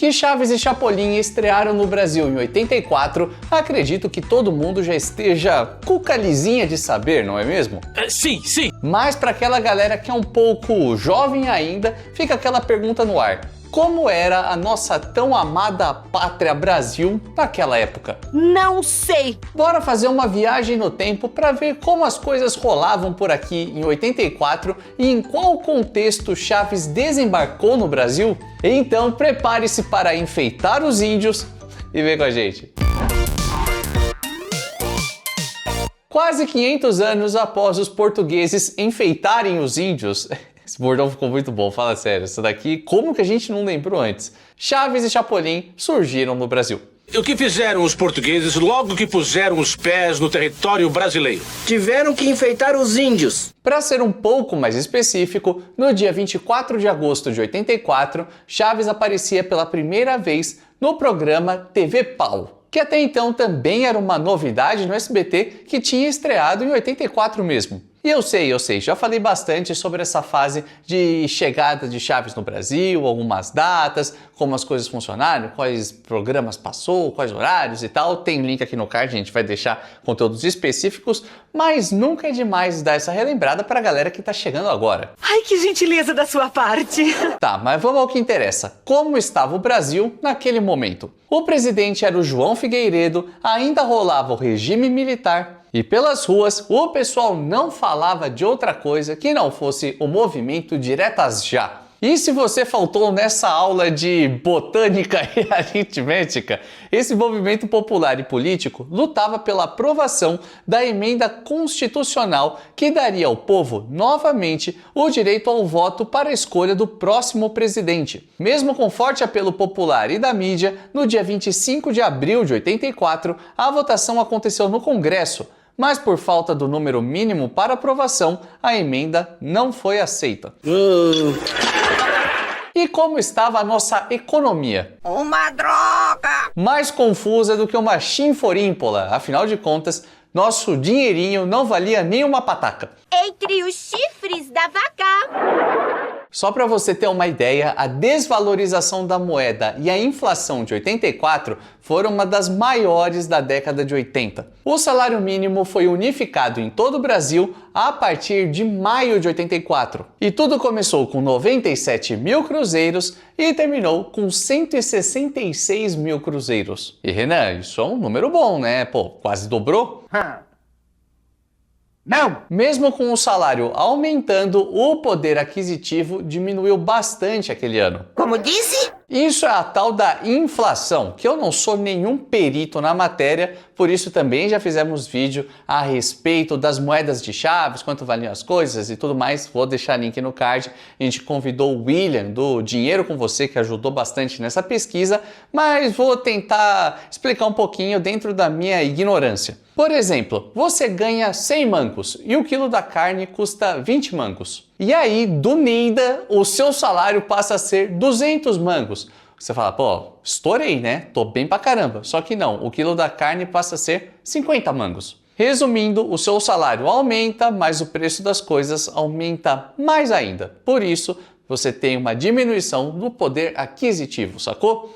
Que Chaves e Chapolin estrearam no Brasil em 84, acredito que todo mundo já esteja cucalizinha de saber, não é mesmo? Sim. Mas para aquela galera que é um pouco jovem ainda, fica aquela pergunta no ar. Como era a nossa tão amada pátria Brasil naquela época? Não sei! Bora fazer uma viagem no tempo para ver como as coisas rolavam por aqui em 84 e em qual contexto Chaves desembarcou no Brasil? Então prepare-se para enfeitar os índios e vem com a gente! Quase 500 anos após os portugueses enfeitarem os índios... Esse bordão ficou muito bom, fala sério. Isso daqui, como que a gente não lembrou antes? Chaves e Chapolin surgiram no Brasil. O que fizeram os portugueses logo que puseram os pés no território brasileiro? Tiveram que enfeitar os índios. Para ser um pouco mais específico, no dia 24 de agosto de 84, Chaves aparecia pela primeira vez no programa TV Pau, que até então também era uma novidade no SBT que tinha estreado em 84 mesmo. E eu sei, já falei bastante sobre essa fase de chegada de Chaves no Brasil, algumas datas, como as coisas funcionaram, quais programas passou, quais horários e tal. Tem link aqui no card, a gente vai deixar conteúdos específicos, mas nunca é demais dar essa relembrada para a galera que tá chegando agora. Ai, que gentileza da sua parte! Tá, mas vamos ao que interessa. Como estava o Brasil naquele momento? O presidente era o João Figueiredo, ainda rolava o regime militar, e pelas ruas, o pessoal não falava de outra coisa que não fosse o movimento Diretas Já. E se você faltou nessa aula de botânica e aritmética, esse movimento popular e político lutava pela aprovação da emenda constitucional que daria ao povo, novamente, o direito ao voto para a escolha do próximo presidente. Mesmo com forte apelo popular e da mídia, no dia 25 de abril de 84, a votação aconteceu no Congresso, mas por falta do número mínimo para aprovação, a emenda não foi aceita. E como estava a nossa economia? Uma droga! Mais confusa do que uma chinforímpola, afinal de contas, nosso dinheirinho não valia nem uma pataca. Entre os chifres da vaca! Só para você ter uma ideia, a desvalorização da moeda e a inflação de 84 foram uma das maiores da década de 80. O salário mínimo foi unificado em todo o Brasil a partir de maio de 84. E tudo começou com 97 mil cruzeiros e terminou com 166 mil cruzeiros. E Renan, isso é um número bom, né? Pô, quase dobrou? Não! Mesmo com o salário aumentando, o poder aquisitivo diminuiu bastante aquele ano. Como disse? Isso é a tal da inflação, que eu não sou nenhum perito na matéria, por isso também já fizemos vídeo a respeito das moedas de Chaves, quanto valiam as coisas e tudo mais. Vou deixar link no card. A gente convidou o William do Dinheiro com Você, que ajudou bastante nessa pesquisa, mas vou tentar explicar um pouquinho dentro da minha ignorância. Por exemplo, você ganha 100 mancos e o quilo da carne custa 20 mancos. E aí, do nada, o seu salário passa a ser 200 mancos. Você fala, pô, estourei, né? Tô bem pra caramba. Só que não, o quilo da carne passa a ser 50 mangos. Resumindo, o seu salário aumenta, mas o preço das coisas aumenta mais ainda. Por isso, você tem uma diminuição do poder aquisitivo, sacou?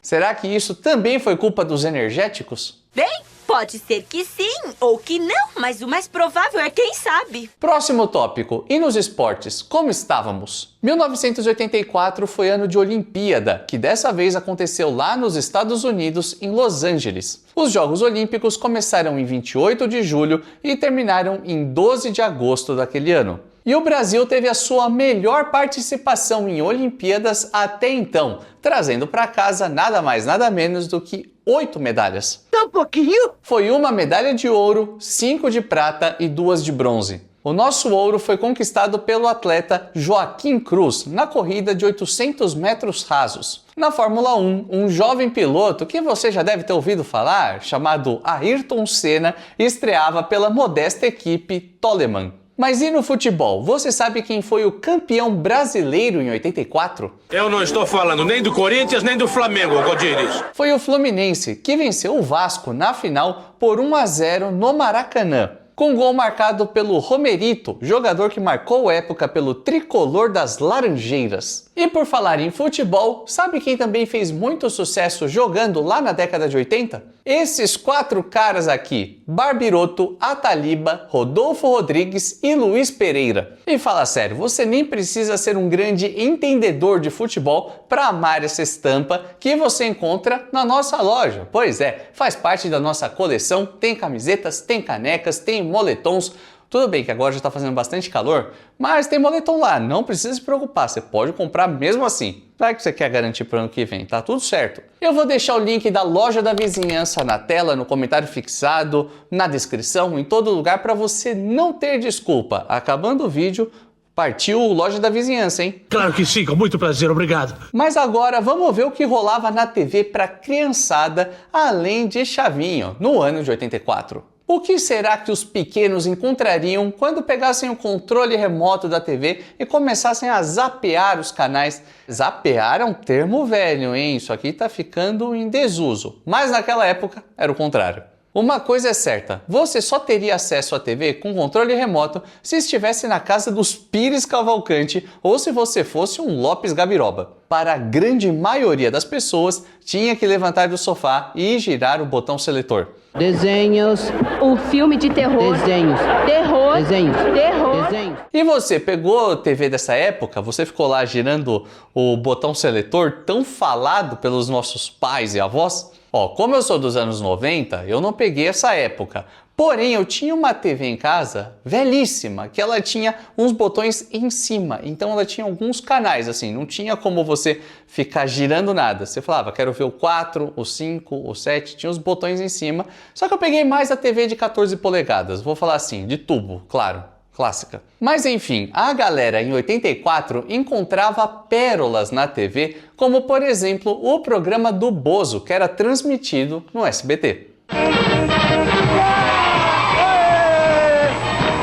Será que isso também foi culpa dos energéticos? Bem, pode ser que sim ou que não, mas o mais provável é quem sabe. Próximo tópico. E nos esportes, como estávamos? 1984 foi ano de Olimpíada, que dessa vez aconteceu lá nos Estados Unidos, em Los Angeles. Os Jogos Olímpicos começaram em 28 de julho e terminaram em 12 de agosto daquele ano. E o Brasil teve a sua melhor participação em Olimpíadas até então, trazendo para casa nada mais nada menos do que 8 medalhas. Um pouquinho? Foi uma medalha de ouro, 5 de prata e 2 de bronze. O nosso ouro foi conquistado pelo atleta Joaquim Cruz na corrida de 800 metros rasos. Na Fórmula 1, um jovem piloto que você já deve ter ouvido falar, chamado Ayrton Senna, estreava pela modesta equipe Toleman. Mas e no futebol? Você sabe quem foi o campeão brasileiro em 84? Eu não estou falando nem do Corinthians nem do Flamengo, Godires. Foi o Fluminense, que venceu o Vasco na final por 1-0 no Maracanã, com gol marcado pelo Romerito, jogador que marcou época pelo tricolor das Laranjeiras. E por falar em futebol, sabe quem também fez muito sucesso jogando lá na década de 80? Esses 4 caras aqui, Barbiroto, Ataliba, Rodolfo Rodrigues e Luiz Pereira. E fala sério, você nem precisa ser um grande entendedor de futebol para amar essa estampa que você encontra na nossa loja. Pois é, faz parte da nossa coleção, tem camisetas, tem canecas, tem moletons. Tudo bem que agora já está fazendo bastante calor, mas tem moletom lá, não precisa se preocupar, você pode comprar mesmo assim. Vai que você quer garantir para o ano que vem, tá tudo certo. Eu vou deixar o link da loja da vizinhança na tela, no comentário fixado, na descrição, em todo lugar para você não ter desculpa. Acabando o vídeo, partiu loja da vizinhança, hein? Claro que sim, com muito prazer, obrigado. Mas agora vamos ver o que rolava na TV para criançada, além de Chavinho, no ano de 84. O que será que os pequenos encontrariam quando pegassem o controle remoto da TV e começassem a zapear os canais? Zapear é um termo velho, hein? Isso aqui tá ficando em desuso. Mas naquela época era o contrário. Uma coisa é certa, você só teria acesso à TV com controle remoto se estivesse na casa dos Pires Cavalcante ou se você fosse um Lopes Gabiroba. Para a grande maioria das pessoas, tinha que levantar do sofá e girar o botão seletor. Desenhos. Um filme de terror. Desenhos. Terror. Desenhos. Terror. Desenhos. E você pegou a TV dessa época? Você ficou lá girando o botão seletor tão falado pelos nossos pais e avós? Ó, como eu sou dos anos 90, eu não peguei essa época. Porém, eu tinha uma TV em casa velhíssima, que ela tinha uns botões em cima. Então ela tinha alguns canais, assim, não tinha como você ficar girando nada. Você falava, quero ver o 4, o 5, o 7, tinha os botões em cima. Só que eu peguei mais a TV de 14 polegadas, vou falar assim, de tubo, claro. Clássica. Mas enfim, a galera em 84 encontrava pérolas na TV, como por exemplo o programa do Bozo, que era transmitido no SBT.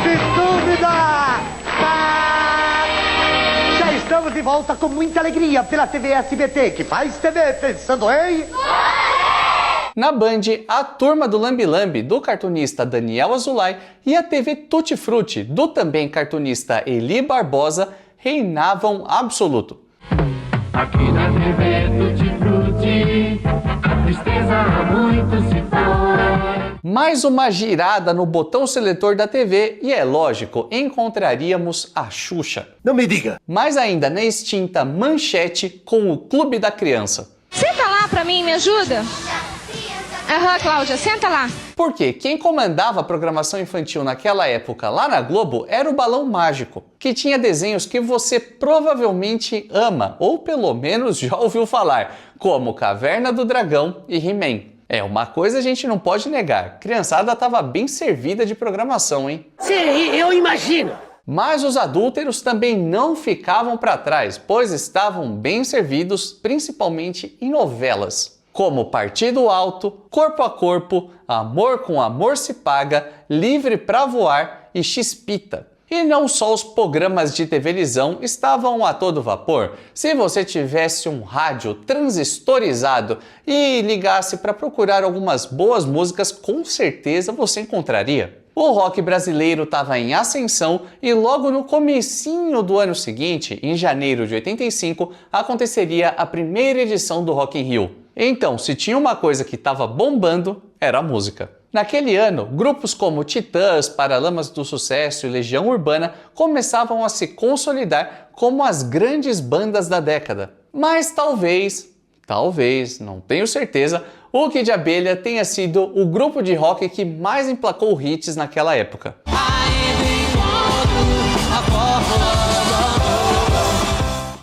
Sem dúvida! Já estamos de volta com muita alegria pela TV SBT, que faz TV pensando em... Na Band, a Turma do Lambi Lambi, do cartunista Daniel Azulay, e a TV Tutti Frutti, do também cartunista Eli Barbosa, reinavam absoluto. Aqui na TV Tutti Frutti, a tristeza há muito se foi. Mais uma girada no botão seletor da TV e, é lógico, encontraríamos a Xuxa. Não me diga! Mais ainda na extinta Manchete com o Clube da Criança. Senta lá pra mim, me ajuda? Aham, Cláudia, senta lá. Porque quem comandava a programação infantil naquela época lá na Globo era o Balão Mágico, que tinha desenhos que você provavelmente ama, ou pelo menos já ouviu falar, como Caverna do Dragão e He-Man. É, uma coisa a gente não pode negar, criançada estava bem servida de programação, hein? Sim, eu imagino. Mas os adúlteros também não ficavam para trás, pois estavam bem servidos, principalmente em novelas, como Partido Alto, Corpo a Corpo, Amor com Amor se Paga, Livre pra Voar e Chispita. E não só os programas de televisão estavam a todo vapor. Se você tivesse um rádio transistorizado e ligasse para procurar algumas boas músicas, com certeza você encontraria. O rock brasileiro estava em ascensão e logo no comecinho do ano seguinte, em janeiro de 85, aconteceria a primeira edição do Rock in Rio. Então, se tinha uma coisa que estava bombando, era a música. Naquele ano, grupos como Titãs, Paralamas do Sucesso e Legião Urbana começavam a se consolidar como as grandes bandas da década. Mas talvez, não tenho certeza, o Kid Abelha tenha sido o grupo de rock que mais emplacou hits naquela época.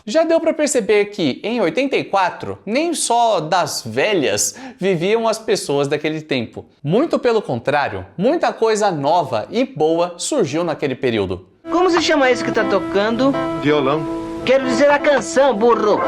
Já deu para perceber que, em 84, nem só das velhas viviam as pessoas daquele tempo. Muito pelo contrário, muita coisa nova e boa surgiu naquele período. Como se chama isso que tá tocando? Violão. Quero dizer a canção, burro.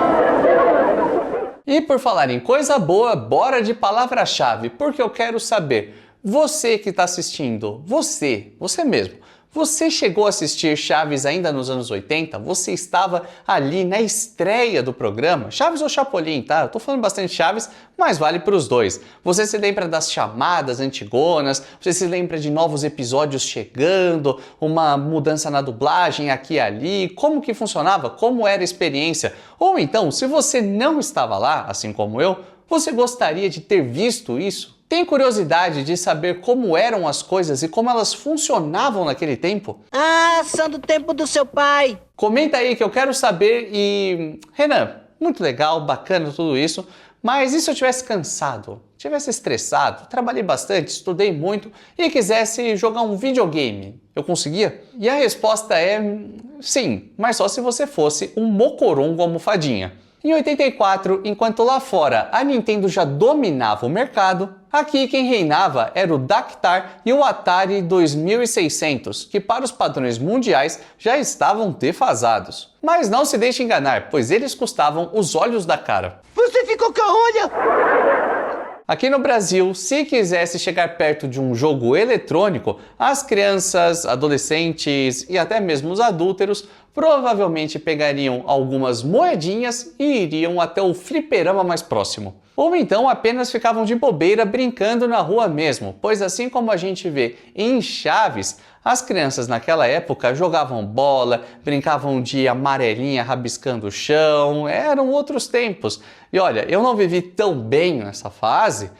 E por falar em coisa boa, bora de palavra-chave, porque eu quero saber, você que está assistindo, você mesmo, Você chegou a assistir Chaves ainda nos anos 80? Você estava ali na estreia do programa? Chaves ou Chapolin, tá? Eu tô falando bastante Chaves, mas vale para os dois. Você se lembra das chamadas antigonas? Você se lembra de novos episódios chegando? Uma mudança na dublagem aqui e ali? Como que funcionava? Como era a experiência? Ou então, se você não estava lá, assim como eu, você gostaria de ter visto isso? Tem curiosidade de saber como eram as coisas e como elas funcionavam naquele tempo? Ah, são do tempo do seu pai. Comenta aí que eu quero saber e... Renan, muito legal, bacana tudo isso, mas e se eu tivesse cansado, tivesse estressado, trabalhei bastante, estudei muito e quisesse jogar um videogame? Eu conseguia? E a resposta é sim, mas só se você fosse um mocorongo almofadinha. Em 84, enquanto lá fora a Nintendo já dominava o mercado, aqui quem reinava era o Dactar e o Atari 2600, que para os padrões mundiais já estavam defasados. Mas não se deixe enganar, pois eles custavam os olhos da cara. Você ficou com a olha? Aqui no Brasil, se quisesse chegar perto de um jogo eletrônico, as crianças, adolescentes e até mesmo os adúlteros provavelmente pegariam algumas moedinhas e iriam até o fliperama mais próximo. Ou então apenas ficavam de bobeira brincando na rua mesmo, pois assim como a gente vê em Chaves, as crianças naquela época jogavam bola, brincavam de amarelinha rabiscando o chão, eram outros tempos. E olha, eu não vivi tão bem nessa fase,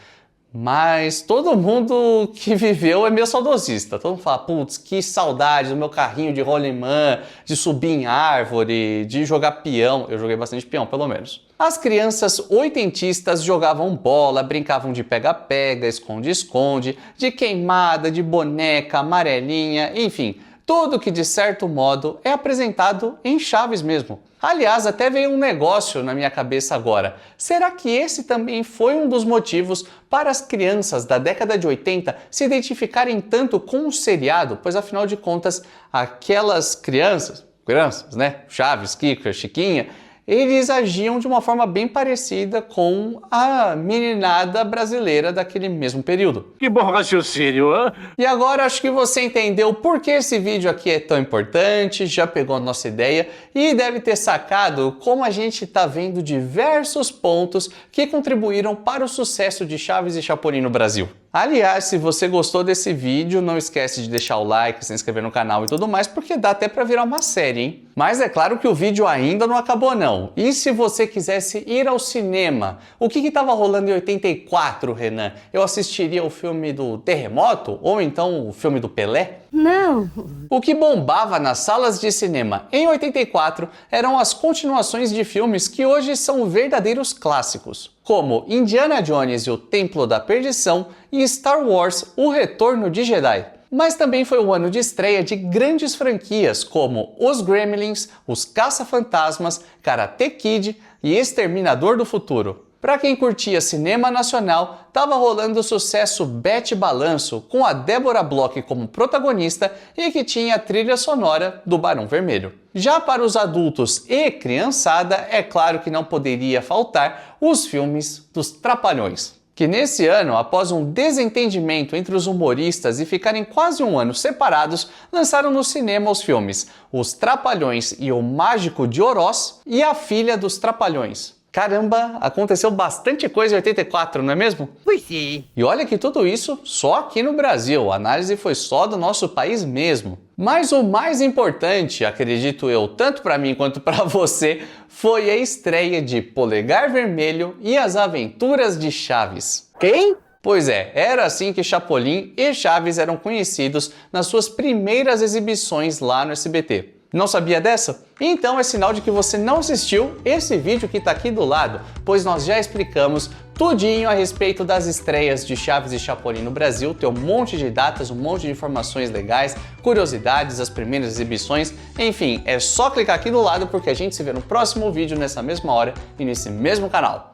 mas todo mundo que viveu é meio saudosista. Todo mundo fala, putz, que saudade do meu carrinho de rolimã, de subir em árvore, de jogar peão. Eu joguei bastante peão, pelo menos. As crianças oitentistas jogavam bola, brincavam de pega-pega, esconde-esconde, de queimada, de boneca, amarelinha, enfim, tudo que de certo modo é apresentado em Chaves mesmo. Aliás, até veio um negócio na minha cabeça agora. Será que esse também foi um dos motivos para as crianças da década de 80 se identificarem tanto com o seriado? Pois afinal de contas, aquelas crianças, né? Chaves, Kika, Chiquinha, eles agiam de uma forma bem parecida com a meninada brasileira daquele mesmo período. Que bom raciocínio, hein? E agora acho que você entendeu por que esse vídeo aqui é tão importante, já pegou a nossa ideia e deve ter sacado como a gente está vendo diversos pontos que contribuíram para o sucesso de Chaves e Chapolin no Brasil. Aliás, se você gostou desse vídeo, não esquece de deixar o like, se inscrever no canal e tudo mais, porque dá até para virar uma série, hein? Mas é claro que o vídeo ainda não acabou não. E se você quisesse ir ao cinema? O que estava rolando em 84, Renan? Eu assistiria o filme do Terremoto? Ou então o filme do Pelé? Não. O que bombava nas salas de cinema em 84 eram as continuações de filmes que hoje são verdadeiros clássicos, como Indiana Jones e o Templo da Perdição e Star Wars: O Retorno de Jedi. Mas também foi o ano de estreia de grandes franquias como Os Gremlins, Os Caça-Fantasmas, Karate Kid e Exterminador do Futuro. Para quem curtia cinema nacional, estava rolando o sucesso Bete Balanço, com a Débora Bloch como protagonista e que tinha a trilha sonora do Barão Vermelho. Já para os adultos e criançada, é claro que não poderia faltar os filmes dos Trapalhões, que nesse ano, após um desentendimento entre os humoristas e ficarem quase um ano separados, lançaram no cinema os filmes Os Trapalhões e o Mágico de Oroz e A Filha dos Trapalhões. Caramba, aconteceu bastante coisa em 84, não é mesmo? Pois sim. E olha que tudo isso só aqui no Brasil, a análise foi só do nosso país mesmo. Mas o mais importante, acredito eu, tanto para mim quanto para você, foi a estreia de Polegar Vermelho e as Aventuras de Chaves. Quem? Pois é, era assim que Chapolin e Chaves eram conhecidos nas suas primeiras exibições lá no SBT. Não sabia dessa? Então é sinal de que você não assistiu esse vídeo que está aqui do lado, pois nós já explicamos tudinho a respeito das estreias de Chaves e Chapolin no Brasil. Tem um monte de datas, um monte de informações legais, curiosidades, as primeiras exibições, enfim, é só clicar aqui do lado porque a gente se vê no próximo vídeo nessa mesma hora e nesse mesmo canal.